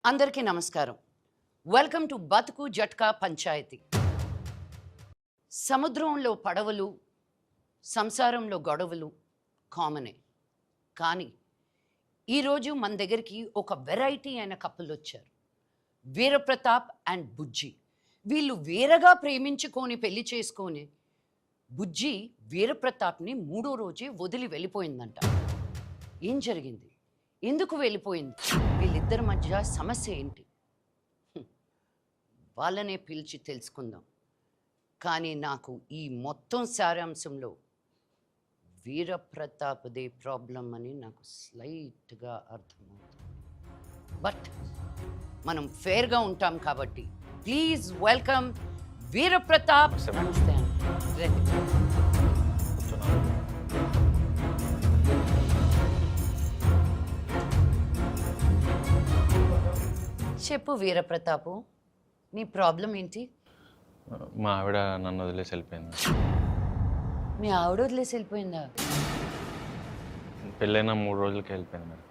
అందరికీ నమస్కారం. Welcome to బతుకు జట్కా పంచాయతీ. సముద్రంలో పడవలు, సంసారంలో గొడవలు కామనే. కానీ ఈరోజు మన దగ్గరికి ఒక వెరైటీ అయిన కపుల్ వచ్చారు. వీరప్రతాప్ అండ్ బుజ్జి. వీళ్ళు వేరగా ప్రేమించుకొని పెళ్లి చేసుకొని బుజ్జి వీరప్రతాప్ని 3వ రోజే వదిలి వెళ్ళిపోయిందంట. ఏం జరిగింది? ఎందుకు వెళ్ళిపోయింది? వీళ్ళిద్దరి మధ్య సమస్య ఏంటి? వాళ్ళనే పిలిచి తెలుసుకుందాం. కానీ నాకు ఈ మొత్తం సారాంశంలో వీరప్రతాప్దే ప్రాబ్లం అని నాకు స్లైట్గా అర్థమవుతుంది. బట్ మనం ఫేర్గా ఉంటాం కాబట్టి ప్లీజ్ వెల్కమ్ వీరప్రతాప్. నమస్తే అండి. చెప్పు వీరప్రతాపు, నీ ప్రాబ్లం ఏంటి? మా ఆవిడ నన్ను వదిలేసి వెళ్ళిపోయింది. మీ ఆవిడ వదిలేసి వెళ్ళిపోయిందా? పెళ్ళైన 3 రోజులకి వెళ్ళిపోయింది మేడం.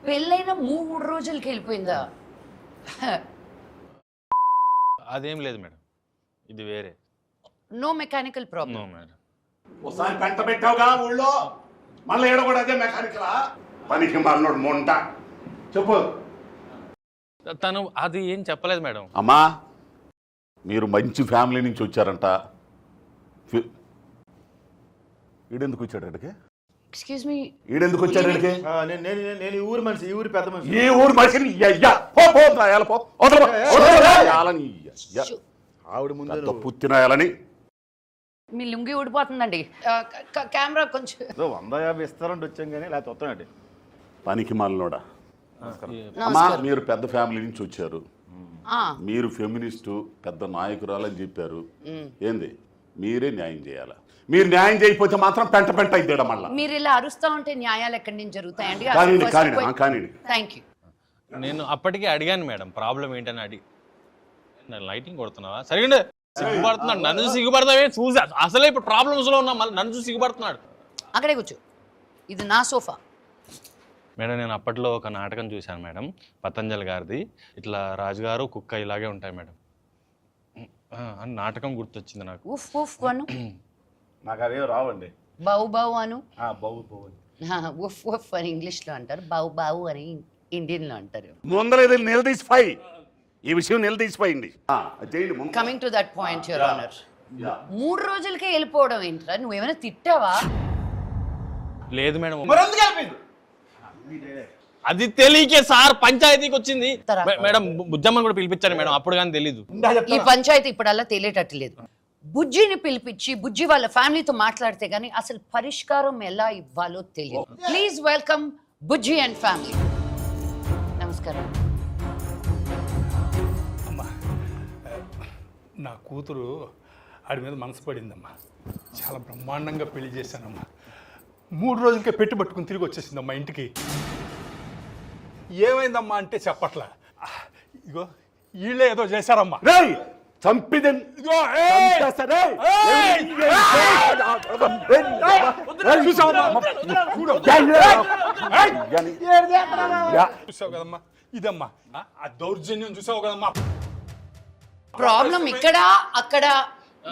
పెళ్ళైన 3 రోజులకి వెళ్ళిపోయిందా? అదేం లేదు మేడం, ఇది వేరే. No mechanical problem. No madam. ఒకసారి పెంట పెట్టావుగా ఊళ్ళో, మళ్ళీ ఏడ కూడా అదే మెకానికలా? పనికి మళ్ళీ మొంట. చెప్పు. తను అది ఏం చెప్పలేదు మేడం. అమ్మా, మీరు మంచి ఫ్యామిలీ నుంచి వచ్చారంట. ఈడెందుకు వచ్చాడు ఇక్కడికి? ఎక్స్క్యూజ్ మీ, ఈడెందుకు వచ్చాడు ఇక్కడికి? నేను ఈ ఊరు మనిషి, ఈ ఊరి పెద్ద మనిషి. ఈ ఊరు మనిషిని ఆవిడ ముందు పుత్తినాయాలని మీ లుంగి ఊడిపోతుందండి. కెమెరా కొంచెం 150 ఇస్తారంటే వచ్చాం కానీ లేకపోతే వస్తానండి. పనికి మాలినోడా. అమ్మా, మీరు పెద్ద ఫ్యామిలీ నుంచి వచ్చారు. మీరు ఫెమినిస్టు పెద్ద నాయకురాలని చెప్పారు. ఏంది? మీరే న్యాయం చేయాలా? మీరు న్యాయం చేయకపోతే మాత్రం పెంట పెంట అయిద్దాడ. మళ్ళీ మీరు ఇలా అరుస్తా ఉంటే న్యాయాలు ఎక్కడి నుంచి జరుగుతాయండి? కానీ నేను అప్పటికే అడిగాను మేడం, ప్రాబ్లం ఏంటని అడిగి. లైటింగ్ కొడుతున్నావా? సరిగ్గా సిగ్గుపడుతున్నాడు. నన్ను చూసి సిగ్గుపడతావే? చూసా అసలే ఇప్పుడు ప్రాబ్లమ్స్లో ఉన్నా, మళ్ళీ నన్ను చూసి సిగ్గుపడుతున్నాడు. అక్కడే కూర్చో, ఇది నా సోఫా. మేడం, నేను అప్పట్లో ఒక నాటకం చూశాను మేడం, పతంజలి గారిది. ఇట్లా రాజుగారు కుక్క ఇలాగే ఉంటాయి మేడం అని నాటకం గుర్తొచ్చింది నాకు. ఉఫ్ ఉఫ్ అను. నాకు అవేం రావండి. బావు బావు అను. బావు బావు ఉఫ్ ఉఫ్ అని ఇంగ్లీష్లో అంటారు, బావు బావు అని ఇండియన్లో అంటారు. ముందర నిలదీసిపోయి ఈ విషయం నిలదీసిపోయింది. Coming to that point your honour, 3 రోజులకే వెళ్ళిపోవడం ఏంట్రా? నువ్వేమైనా తిట్టావా? లేదు మేడం, మరి అది తెలియకే సార్ పంచాయతీకి వచ్చింది మేడం. బుజ్జమ్మని కూడా పిలిపించాను మేడం, అప్పుడు కానీ తెలీదు. ఈ పంచాయతీ ఇప్పుడల్లా తెలియటట్టు లేదు. బుజ్జిని పిలిపించి బుజ్జి వాళ్ళ ఫ్యామిలీతో మాట్లాడితే గానీ అసలు పరిష్కారం ఎలా ఇవ్వాలో తెలియదు. Please welcome Bujji and family. నమస్కారం. అమ్మా, నా కూతురు ఆడి మీద మనసు పడిందమ్మా. చాలా బ్రహ్మాండంగా పెళ్లి చేశానమ్మా. 3 రోజులకే పట్టుకుని తిరిగి వచ్చేసిందమ్మా ఇంటికి. ఏమైందమ్మా అంటే చెప్పట్లా. ఇగో వీళ్ళే ఏదో చేశారమ్మా. చూసావు కదమ్మా, ఇదమ్మా ఆ దౌర్జన్యం చూసావు కదమ్మా. ప్రాబ్లం ఇక్కడ అక్కడ.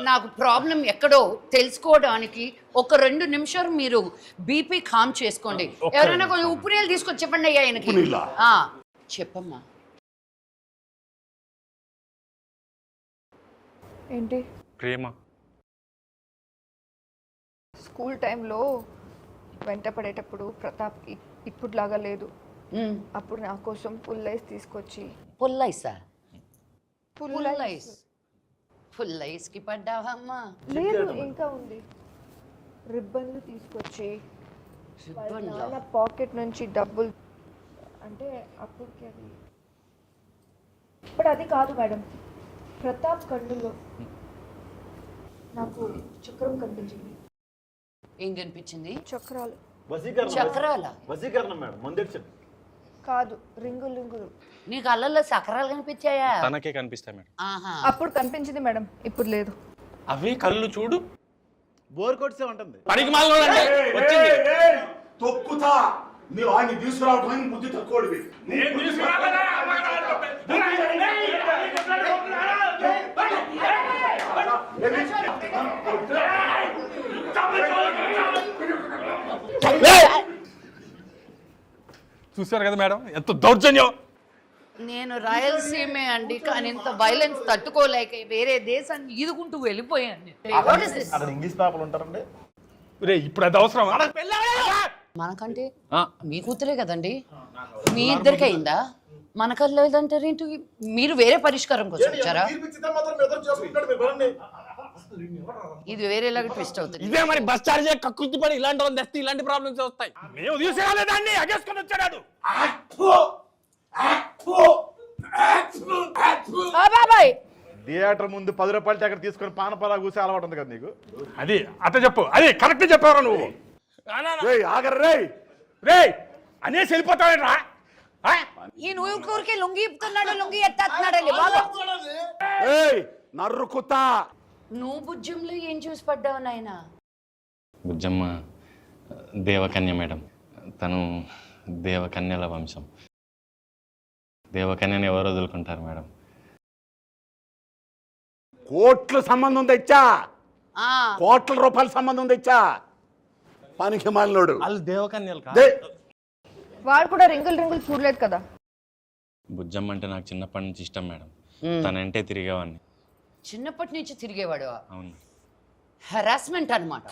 నాకు ప్రాబ్లం ఎక్కడో తెలుసుకోవడానికి ఒక 2 నిమిషాలు మీరు బీపీ కామ్ చేసుకోండి. ఎవరైనా కొంచెం ఉప్పు నీళ్ళు తీసుకొచ్చి చెప్పండి అయ్యా ఆయనకి. చెప్పమ్మా. ఏంటి? ప్రేమ. స్కూల్ టైంలో వెంట పడేటప్పుడు ప్రతాప్కి ఇప్పుడులాగా లేదు. అప్పుడు నా కోసం పుల్లైస్ తీసుకొచ్చి. పుల్లైసా? పుల్లైస్కి పడ్డావమ్మా? లేదు, ఇంకా ఉంది. రిబ్బన్లు తీసుకొచ్చి నా పాకెట్ నుంచి డబ్బులు. అంటే అప్పటికి అది ఇప్పుడు అది కాదు మేడం. ప్రతాప్ కన్నులో నాకు చక్రం కనిపించింది. ఏం కనిపించింది? చక్రాలు. చక్రాల? వశీకరణం మేడం, ముందెచ్చింది కాదు, రింగులు. నీకు అల్లల్లో చక్రాలు కనిపించాయా? తనకే కనిపిస్తాయి మేడం. అప్పుడు కనిపించింది మేడం, ఇప్పుడు లేదు. అవి కళ్ళు చూడు, బోర్ కొట్టే ఉంటుంది. పనికి మాలినోడండి వచ్చింది. తొక్కుతా మీరు ఆయన్ని తీసుకురావడానికి బుద్ధి తక్కువడివి. చూశారు కదా మేడం ఎంత దౌర్జన్యం. నేను రాయలసీమే అండి, కానీ ఇంత వైలెన్స్ తట్టుకోలేక వేరే దేశాన్ని ఈదుకుంటూ వెళ్ళిపోయాను. What is this? అక్కడ ఇంగ్లీష్ పేపర్లు ఉంటారండి. రే ఇప్పుడు అది అవసరం. మనకంటే మీ కూతురే కదండి, మీ ఇద్దరికి అయిందా? మనకల్లా లేదంటారు ఏంటి? మీరు వేరే పరిష్కారం కోసం వచ్చారా? ఇది వేరేలాగా ట్విస్ట్ అవుతుంది. ఇదే మరి బస్ చార్జ్ కక్కుర్తి పడి ఇలాంటి వాళ్ళు తెస్తే ఇలాంటి ప్రాబ్లమ్స్ వస్తాయి. మేము తీసుకురాలేదాన్ని అగేసుకొని వచ్చాడు. బాబాయ్ థియేటర్ ముందు 10 రూపాయలు టికెట్ తీసుకొని పానపాలా కూసే అలవాటు ఉంది కదా నీకు. అది అట్ట చెప్పు, అది కరెక్ట్ చెప్పారా నువ్వు? రే అనేసి వెళ్ళిపోతావేట్రా? ఈ ఊరికి లుంగి ఇప్పుతున్నాడు, లుంగి ఎత్తేస్తున్నాడు బాబా. నర్రుకుతా. నువ్వు బుజ్జంలో ఏం చూసి పడ్డావు నాయన? బుజ్జమ్మ దేవకన్య మేడం, తను దేవకన్యల వంశం. దేవకన్యని ఎవరు వదులుకుంటారు మేడం? కోట్ల సంబంధం తెచ్చా, ఆ, కోట్ల రూపాయల సంబంధం తెచ్చా. పనికి మాలినోడు. వాళ్ళు దేవకన్యలు కాదు. వాడు కూడా రింగులు చూడలేదు కదా. బుజ్జమ్మ అంటే నాకు చిన్నప్పటి నుంచి ఇష్టం మేడం. తనంటే తిరిగేవాడిని. చిన్నప్పటి నుంచి తిరిగేవాడు. అవును. హెరాస్మెంట్ అనమాట.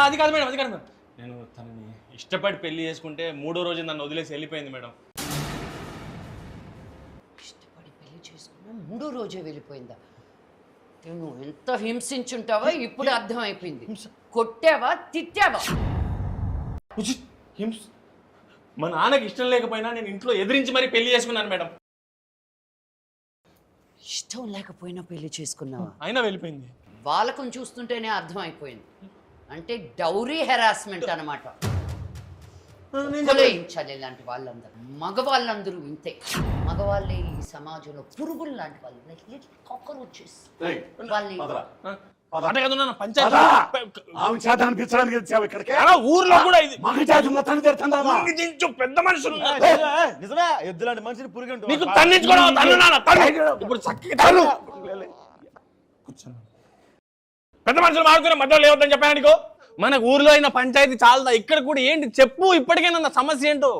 అది కాదు మేడం, అది కాదు మేడం. నేను తనని ఇష్టపడి పెళ్లి చేసుకుంటే 3వ రోజు నన్ను వదిలేసి వెళ్ళిపోయింది మేడం. ఇష్టపడి పెళ్లి చేసుకున్నా 3వ రోజే వెళ్ళిపోయిందా? నువ్వు ఎంత హింసించుంటావో ఇప్పుడు అర్థమైపోయింది. కొట్టావా, తిట్టావా? మా నాన్నకి ఇష్టం లేకపోయినా నేను ఇంట్లో ఎదిరించి మరీ పెళ్లి చేసుకున్నాను మేడం. ఇష్టం లేకపోయినా పెళ్లి చేసుకున్నావా? అయినా వెళ్ళిపోయింది. వాళ్ళకం చూస్తుంటేనే అర్థమైపోయింది. అంటే డౌరీ హెరాస్మెంట్ అనమాట. కొలయించాలి ఇలాంటి వాళ్ళందరూ. మగవాళ్ళందరూ ఇంతే. మగవాళ్ళే ఈ సమాజంలో పురుగులు లాంటి వాళ్ళు. కాక్రోచెస్. వాళ్ళని ఊర్లో కూడా ఇది పెద్ద మనుషులు నిజమే, ఎద్దులాంటి మనిషిని పురుగు పెద్ద మనుషులు మాడుకునే మధ్యలో లేవద్దని చెప్పాను. మన ఊర్లో అయిన పంచాయతీ చాలదా? ఇక్కడ కూడా ఏంటి చెప్పు, ఇప్పటికైనా సమస్య ఏంటో.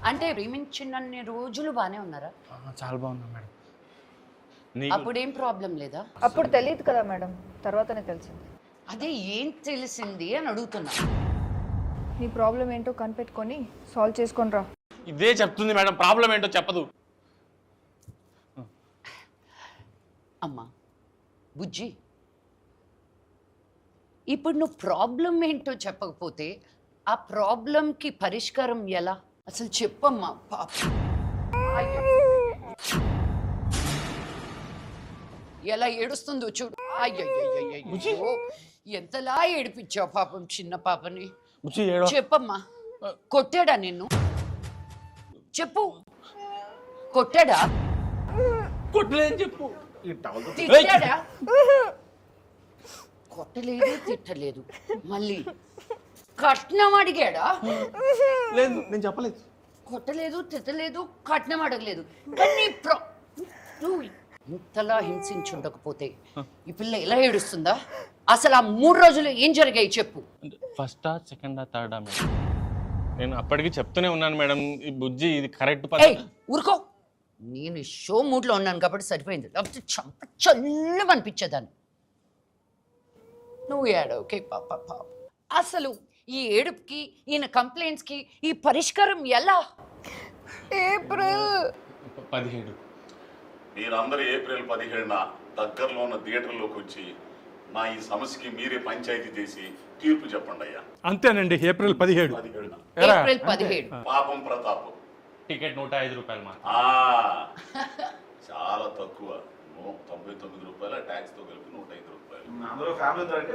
అంటే ప్రేమించినన్ని రోజులు బానే ఉన్నారా? చాలా బాగున్నా మేడం. అప్పుడేం ప్రాబ్లం లేదా? అప్పుడు తెలియదు కదా మేడం, తర్వాతనే తెలిసింది. అదే ఏం తెలిసింది అని అడుగుతున్నా. నీ ప్రాబ్లం ఏంటో కనిపెట్టుకొని సాల్వ్ చేసుకొని రా. ఇదే చెప్తుంది మేడం, ప్రాబ్లం ఏంటో చెప్పదు. అమ్మా బుజ్జి, ఇప్పుడు నువ్వు ప్రాబ్లం ఏంటో చెప్పకపోతే ఆ ప్రాబ్లంకి పరిష్కారం ఎలా? అసలు చెప్పమ్మా. పాప ఎలా ఏడుస్తుందో చూడు. అయ్యో, ఎంతలా ఏడిపించావు పాపం చిన్న పాపని. చెప్పమ్మా, కొట్టాడా నిన్ను? చెప్పు, కొట్టాడా? కొట్టలేదని చెప్పు. తిట్టాడా? కొట్టలేదు, తిట్టలేదు. మళ్ళీ కట్నం అడిగాడా? లేదు, నేను చెప్పలేదు. కొట్టలేదు, తిట్టలేదు, కట్నం అడగలేదు. కానీ నువ్వు ఇంతలా హింసించుండకపోతే ఈ పిల్ల ఎలా ఏడుస్తుందా? అసలు ఆ 3 రోజులు ఏం జరిగాయి చెప్పు. ఫస్టా, సెకండా, థర్డా మేడం? నేను అప్పటికి చెప్తూనే ఉన్నాను మేడం, ఈ బుజ్జి ఇది కరెక్ట్ ఊరుకో. నేను షో మూడ్లో ఉన్నాను కాబట్టి సరిపోయింది, లేకపోతే చంప చల్లమనిపించేదాన్ని. నువ్వు ఏడవకే పాప. అసలు ఈ ఏడుపుకి, ఈయన కంప్లైంట్స్కి ఈ పరిష్కారం ఎలా? ఏప్రిల్ 17. మీరందరూ ఏప్రిల్ 17న దగ్గరలో ఉన్న థియేటర్లోకి వచ్చి నా ఈ సమస్యకి మీరే పంచాయతీ చేసి తీర్పు చెప్పండి అయ్యా. అంతేనండి. ఏప్రిల్ 17. ఏప్రిల్ 17. పాపం ప్రతాప్. టికెట్ 105 రూపాయలు మాత్రం. చాలా తక్కువ. 99 రూపాయల ట్యాక్స్ తో కలిపి 105 రూపాయలు. అందరూ ఫ్యామిలీతో అంటే